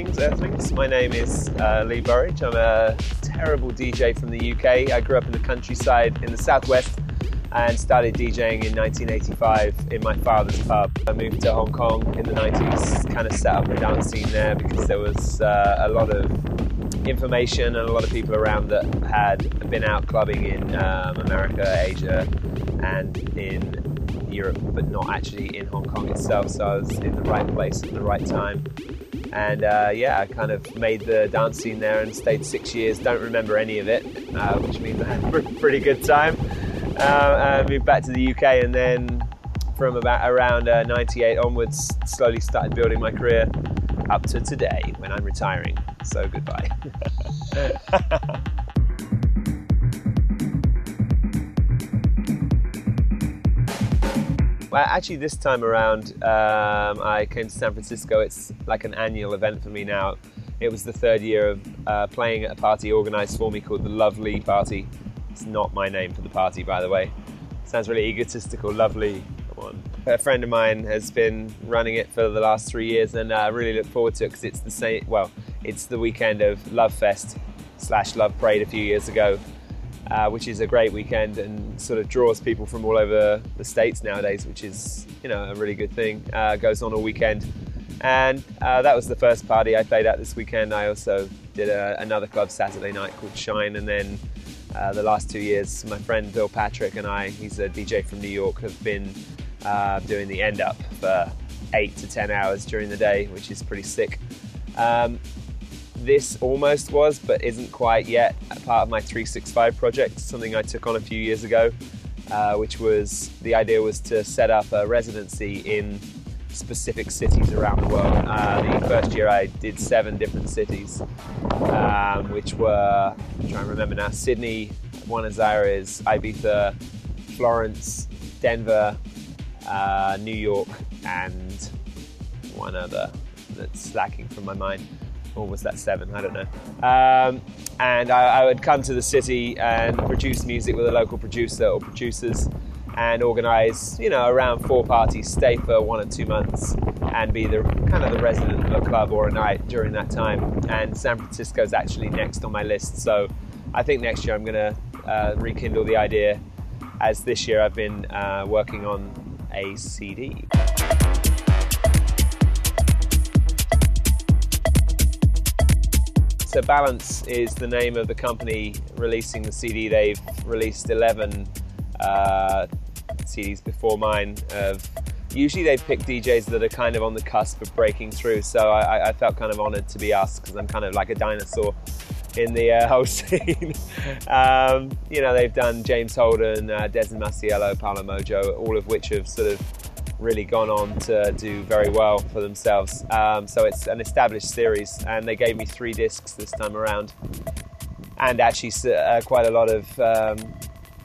Greetings, Earthlings. My name is Lee Burridge. I'm a terrible DJ from the UK. I grew up in the countryside in the southwest and started DJing in 1985 in my father's pub. I moved to Hong Kong in the 90s, kind of set up a dance scene there because there was a lot of information and a lot of people around that had been out clubbing in America, Asia, and in Europe, but not actually in Hong Kong itself. So I was in the right place at the right time. And I kind of made the dance scene there and stayed 6 years. Don't remember any of it, which means I had a pretty good time. I moved back to the UK, and then from around 98 onwards, slowly started building my career up to today when I'm retiring. So goodbye. Well, actually this time around I came to San Francisco. It's like an annual event for me now. It was the third year of playing at a party organised for me called the Lovely Party. It's not my name for the party, by the way. Sounds really egotistical, Lovely. Come on. A friend of mine has been running it for the last 3 years, and I really look forward to it because it's the same. Well, it's the weekend of Love Fest / Love Parade a few years ago. Which is a great weekend and sort of draws people from all over the States nowadays, which is, a really good thing. Goes on all weekend. And that was the first party I played at this weekend. I also did another club Saturday night called Shine, and then the last 2 years, my friend Bill Patrick and I, he's a DJ from New York, have been doing the End Up for 8 to 10 hours during the day, which is pretty sick. This almost was, but isn't quite yet, a part of my 365 project, something I took on a few years ago, which was, the idea was to set up a residency in specific cities around the world. The first year I did 7 different cities, which were, I'm trying to remember now, Sydney, Buenos Aires, Ibiza, Florence, Denver, New York, and one other that's lacking from my mind. Or was that 7? I don't know. And I would come to the city and produce music with a local producer or producers and organise, around 4 parties, stay for 1 or 2 months and be the kind of the resident of a club or a night during that time. And San Francisco's actually next on my list. So I think next year I'm going to rekindle the idea, as this year I've been working on a CD. So Balance is the name of the company releasing the CD. They've released 11 CDs before mine. Usually they've picked DJs that are kind of on the cusp of breaking through, so I felt kind of honoured to be asked, because I'm kind of like a dinosaur in the whole scene. They've done James Holden, Desmond Masiello, Paolo Mojo, all of which have sort of really gone on to do very well for themselves. So it's an established series, and they gave me 3 discs this time around. And actually quite a lot of,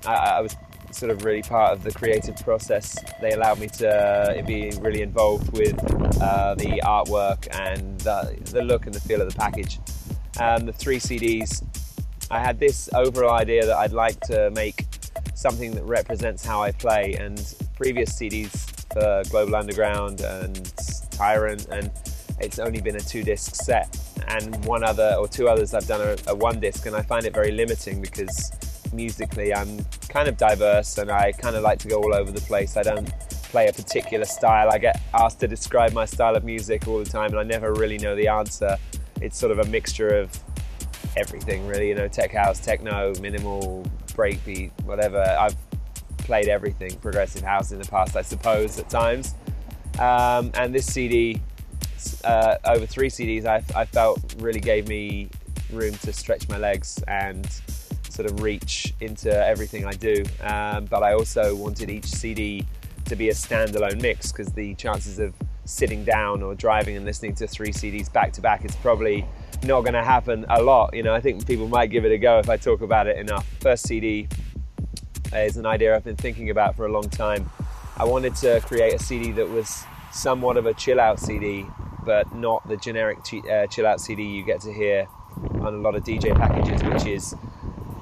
I was sort of really part of the creative process. They allowed me to be really involved with the artwork and the look and the feel of the package. The 3 CDs, I had this overall idea that I'd like to make something that represents how I play, and previous CDs for Global Underground and Tyrant, and it's only been a 2-disc set, and 1 other or 2 others I've done a 1-disc, and I find it very limiting because musically I'm kind of diverse and I kind of like to go all over the place. I don't play a particular style. I get asked to describe my style of music all the time and I never really know the answer. It's sort of a mixture of everything really, tech house, techno, minimal, breakbeat, whatever. I've played everything, progressive house in the past, I suppose, at times. And this CD, over 3 CDs, I felt really gave me room to stretch my legs and sort of reach into everything I do. But I also wanted each CD to be a standalone mix, because the chances of sitting down or driving and listening to 3 CDs back to back is probably not going to happen a lot. I think people might give it a go if I talk about it enough. First CD is an idea I've been thinking about for a long time. I wanted to create a CD that was somewhat of a chill out CD, but not the generic chill out CD you get to hear on a lot of DJ packages, which is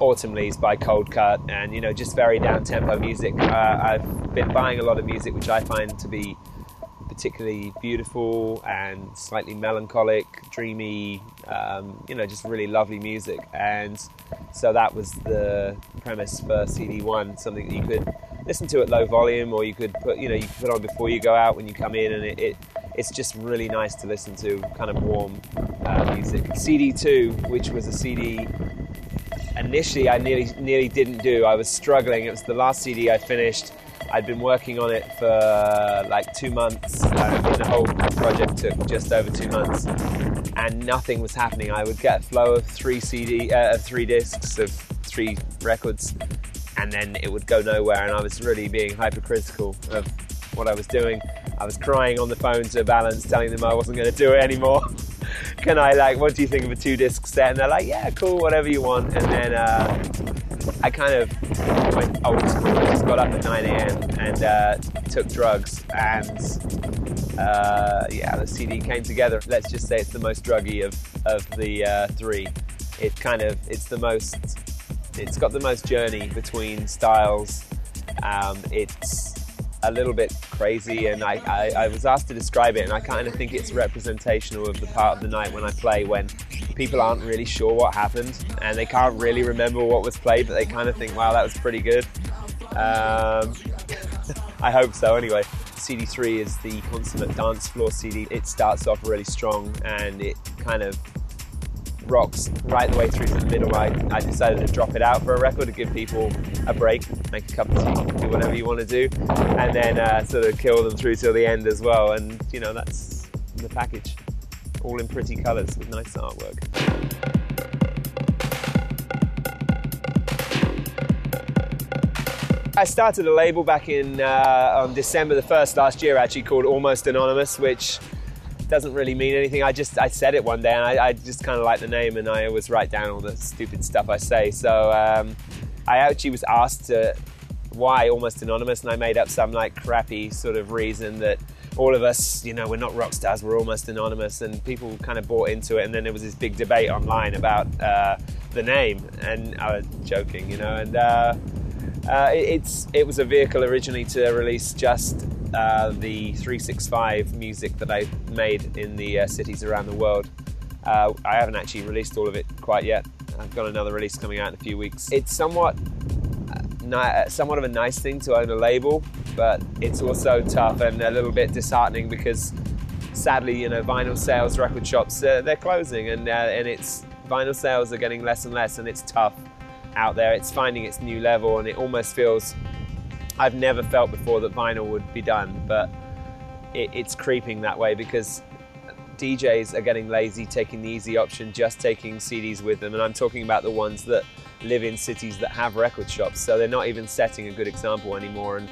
Autumn Leaves by Cold Cut, and just very down tempo music. I've been buying a lot of music which I find to be particularly beautiful and slightly melancholic, dreamy, you know, just really lovely music. And so that was the premise for CD1, something that you could listen to at low volume, or you could put, you know, you could put on before you go out when you come in, and it's just really nice to listen to, kind of warm music. CD2, which was a CD initially I nearly didn't do. I was struggling. It was the last CD I finished. I'd been working on it for like 2 months. The whole project took just over 2 months, and nothing was happening. I would get a flow of 3 discs of 3 records, and then it would go nowhere, and I was really being hypercritical of what I was doing. I was crying on the phone to Balance, telling them I wasn't going to do it anymore. Can I, like, what do you think of a 2-disc set? And they're like, yeah, cool, whatever you want. And then I kind of went old school. I just got up at 9 a.m. and took drugs, and yeah, the CD came together. Let's just say it's the most druggy of the 3. It's got the most journey between styles. It's a little bit crazy, and I was asked to describe it, and I kind of think it's representational of the part of the night when I play, when people aren't really sure what happened and they can't really remember what was played, but they kind of think, wow, that was pretty good. I hope so anyway. CD3 is the consummate dance floor CD. It starts off really strong and it kind of rocks right the way through to the middle. I decided to drop it out for a record to give people a break, make a cup of tea, do whatever you want to do, and then sort of kill them through till the end as well. And you know, that's the package, all in pretty colours with nice artwork. I started a label back in on December the 1st last year, actually, called Almost Anonymous, which doesn't really mean anything. I said it one day, and I just kind of like the name, and I always write down all the stupid stuff I say. So I actually was asked why Almost Anonymous, and I made up some like crappy sort of reason that all of us, you know, we're not rock stars, we're almost anonymous, and people kind of bought into it. And then there was this big debate online about the name, and I was joking, you know, and it was a vehicle originally to release just the 365 music that I made in the cities around the world. I haven't actually released all of it quite yet. I've got another release coming out in a few weeks. It's somewhat of a nice thing to own a label, but it's also tough and a little bit disheartening because sadly, you know, vinyl sales, record shops, they're closing, and it's vinyl sales are getting less and less, and it's tough out there. It's finding its new level, and it almost feels, I've never felt before that vinyl would be done, but it's creeping that way because DJs are getting lazy, taking the easy option, just taking CDs with them. And I'm talking about the ones that live in cities that have record shops, so they're not even setting a good example anymore. And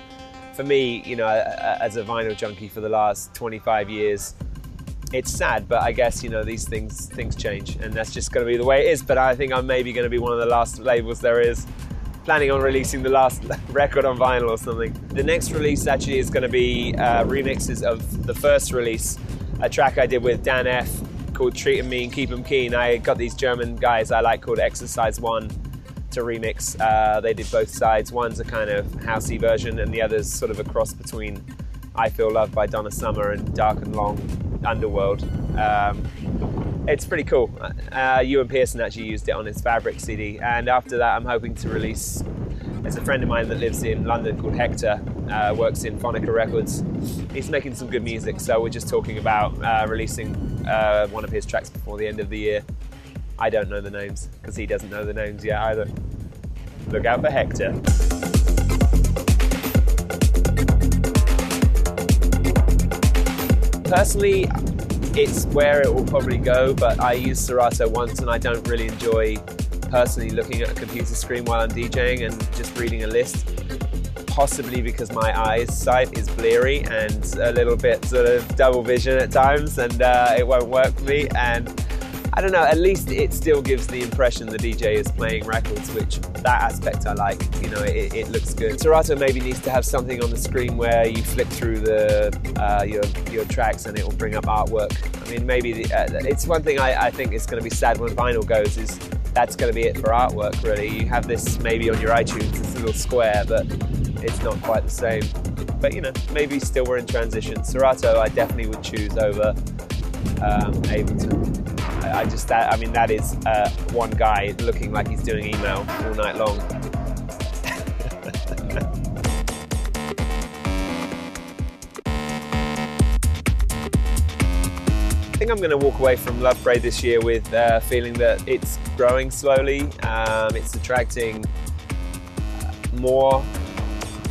for me, you know, as a vinyl junkie for the last 25 years, it's sad, but I guess, you know, these things change, and that's just going to be the way it is. But I think I'm maybe going to be one of the last labels there is, planning on releasing the last record on vinyl or something. The next release actually is going to be remixes of the first release, a track I did with Dan F called Treat 'em Mean, Keep 'em Keen. I got these German guys I like called Exercise One to remix. They did both sides. One's a kind of housey version, and the other's sort of a cross between I Feel Loved by Donna Summer and Dark and Long Underworld. It's pretty cool. Ewan Pearson actually used it on his Fabric CD, and after that I'm hoping to release, there's a friend of mine that lives in London called Hector, works in Phonica Records. He's making some good music, so we're just talking about releasing one of his tracks before the end of the year. I don't know the names, because he doesn't know the names yet either. Look out for Hector. Personally, it's where it will probably go, but I used Serato once and I don't really enjoy personally looking at a computer screen while I'm DJing and just reading a list, possibly because my eyesight is bleary and a little bit sort of double vision at times, and it won't work for me. And I don't know, at least it still gives the impression the DJ is playing records, which that aspect I like, you know, it looks good. Serato maybe needs to have something on the screen where you flick through your tracks and it will bring up artwork. I mean, maybe it's one thing I think is going to be sad when vinyl goes is that's going to be it for artwork, really. You have this maybe on your iTunes, this little square, but it's not quite the same. But, you know, maybe still we're in transition. Serato, I definitely would choose over Ableton. I mean, that is one guy looking like he's doing email all night long. I think I'm going to walk away from Love Parade this year with feeling that it's growing slowly. It's attracting more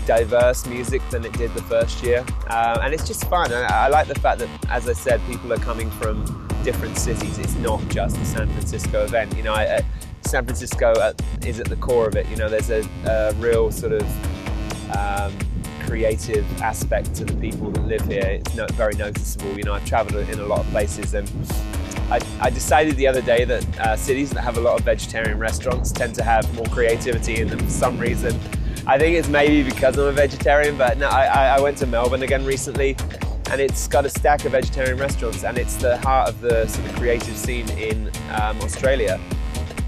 diverse music than it did the first year, and it's just fun. I like the fact that, as I said, people are coming from different cities. It's not just a San Francisco event. You know, San Francisco is at the core of it. You know, there's a real sort of creative aspect to the people that live here. It's very noticeable. You know, I've traveled in a lot of places, and I decided the other day that cities that have a lot of vegetarian restaurants tend to have more creativity in them for some reason. I think it's maybe because I'm a vegetarian, but no, I went to Melbourne again recently, and it's got a stack of vegetarian restaurants, and it's the heart of the sort of creative scene in Australia.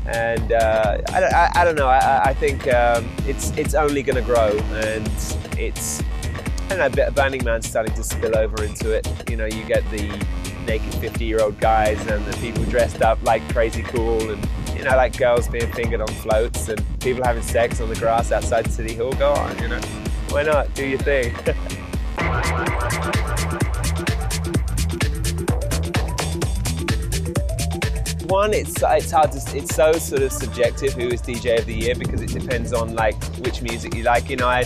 And I don't know, I think it's only going to grow, and it's, I don't know, Burning Man's starting to spill over into it. You know, you get the naked 50-year-old guys and the people dressed up like crazy cool, and, you know, like girls being fingered on floats and people having sex on the grass outside City Hall. Go on, you know, why not? Do your thing. One, it's hard to, it's so sort of subjective who is DJ of the year, because it depends on like which music you like. You know,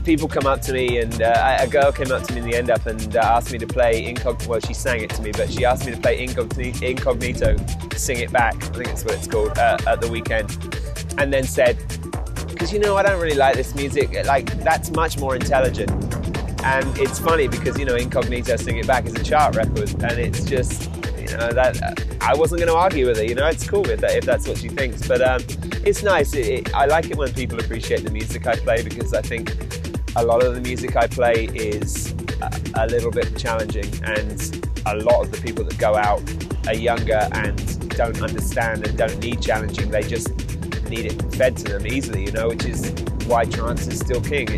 people come up to me, and a girl came up to me in the end up and asked me to play Incognito. Well, she sang it to me, but she asked me to play Incognito, sing it back, I think that's what it's called, at the weekend, and then said, because, you know, I don't really like this music, like, that's much more intelligent. And it's funny because, you know, Incognito, Sing It Back is a chart record, and it's just, you know, that I wasn't going to argue with it. You know, it's cool if that's what she thinks, but it's nice. I like it when people appreciate the music I play, because I think a lot of the music I play is a little bit challenging, and a lot of the people that go out are younger and don't understand and don't need challenging. They just need it fed to them easily, you know, which is why trance is still king.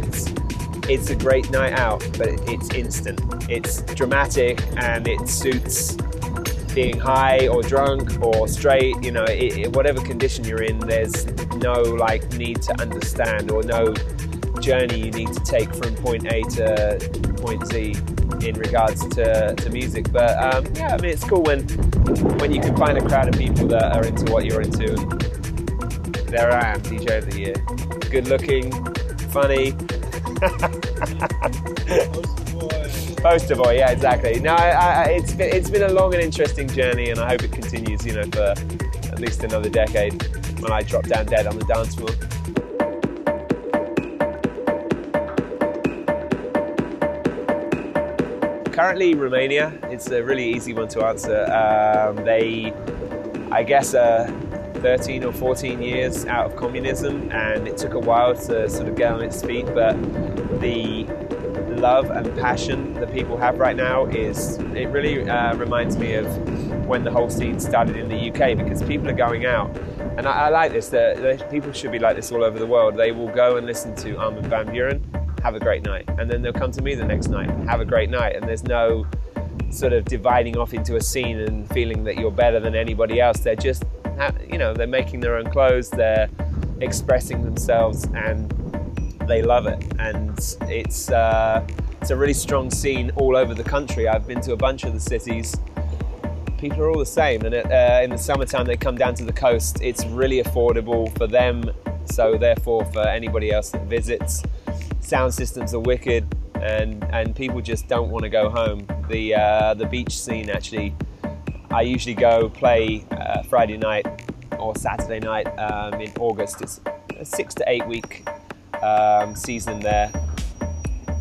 It's a great night out, but it's instant. It's dramatic, and it suits being high or drunk or straight, you know, whatever condition you're in, there's no like need to understand, or no journey you need to take from point A to point Z in regards to music. But yeah, I mean, it's cool when you can find a crowd of people that are into what you're into. And there I am, DJ of the year. Good looking, funny. Poster boy, yeah, exactly. No, it's been a long and interesting journey, and I hope it continues, you know, for at least another decade when I drop down dead on the dance floor. Currently, Romania. It's a really easy one to answer. They, I guess, 13 or 14 years out of communism, and it took a while to sort of get on its feet, but the love and passion that people have right now it really reminds me of when the whole scene started in the UK, because people are going out, and I like this, people should be like this all over the world. They will go and listen to Armin van Buuren, have a great night, and then they'll come to me the next night, have a great night, and there's no sort of dividing off into a scene and feeling that you're better than anybody else. They're just, you know, they're making their own clothes, they're expressing themselves, and they love it. And it's a really strong scene all over the country. I've been to a bunch of the cities. People are all the same, and in the summertime they come down to the coast. It's really affordable for them, so therefore for anybody else that visits. Sound systems are wicked, and people just don't want to go home. The beach scene, actually, I usually go play Friday night or Saturday night in August. It's a 6 to 8 week season there.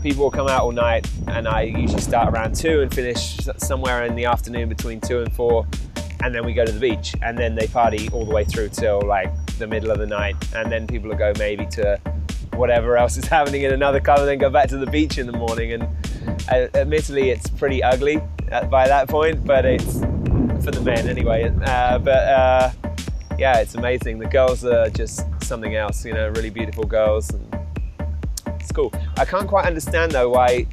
People will come out all night, and I usually start around 2 and finish somewhere in the afternoon between 2 and 4, and then we go to the beach, and then they party all the way through till like the middle of the night, and then people will go maybe to whatever else is happening in another club, and then go back to the beach in the morning. And admittedly it's pretty ugly by that point, but it's for the men anyway. But yeah, it's amazing. The girls are just something else, you know, really beautiful girls. And it's cool. I can't quite understand though why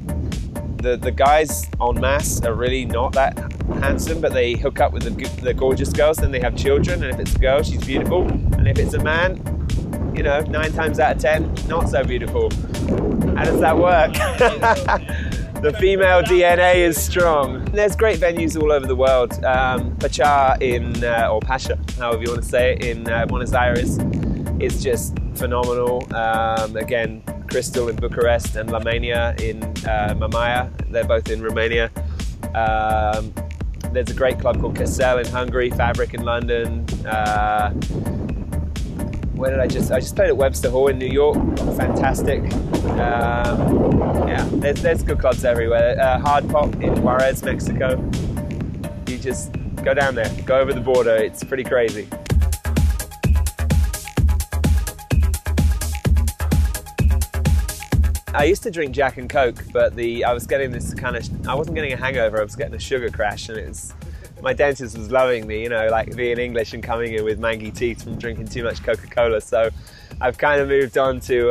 the guys en masse are really not that handsome, but they hook up with the gorgeous girls, then they have children, and if it's a girl, she's beautiful, and if it's a man, you know, 9 times out of 10, not so beautiful. How does that work? The female DNA is strong. There's great venues all over the world. Pacha or Pasha, however you want to say it, in Buenos Aires is just phenomenal. Again, Crystal in Bucharest and La Mania in Mamaia. They're both in Romania. There's a great club called Castel in Hungary, Fabric in London. Where did I just played at Webster Hall in New York. Fantastic. Yeah, there's good clubs everywhere. Hard Pop in Juarez, Mexico. You just go down there, go over the border. It's pretty crazy. I used to drink Jack and Coke, but I was getting this I wasn't getting a hangover, I was getting a sugar crash, and my dentist was loving me, you know, like being English and coming in with mangy teeth from drinking too much Coca-Cola. So I've kind of moved on to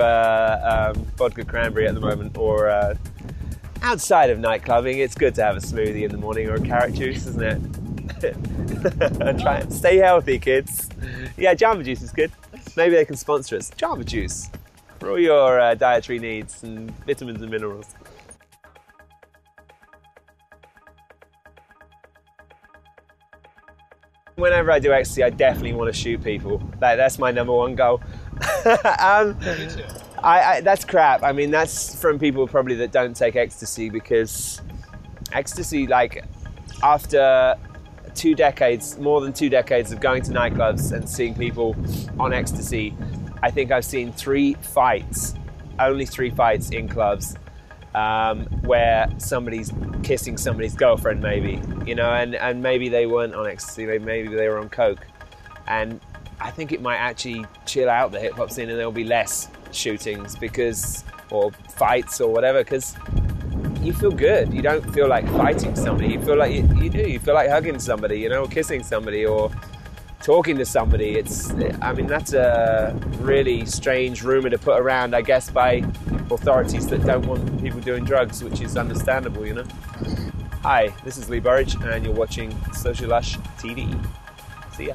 vodka cranberry at the moment, or outside of nightclubbing, it's good to have a smoothie in the morning or a carrot juice, isn't it? And try and stay healthy, kids. Yeah, Jamba Juice is good. Maybe they can sponsor us. Jamba Juice. For all your dietary needs and vitamins and minerals. Whenever I do ecstasy, I definitely want to shoot people. That's my #1 goal. Me too. That's crap. I mean, that's from people probably that don't take ecstasy, because ecstasy, like, after more than two decades of going to nightclubs and seeing people on ecstasy, I think I've seen only 3 fights in clubs where somebody's kissing somebody's girlfriend, maybe, you know, and maybe they weren't on ecstasy, maybe they were on coke. And I think it might actually chill out the hip-hop scene, and there'll be less shootings or fights or whatever, because you feel good. You don't feel like fighting somebody. You feel like you feel like hugging somebody, you know, or kissing somebody, or talking to somebody. I mean, that's a really strange rumor to put around, I guess, by authorities that don't want people doing drugs, which is understandable, you know. Hi, this is Lee Burridge, and you're watching Social Lush TV. See ya.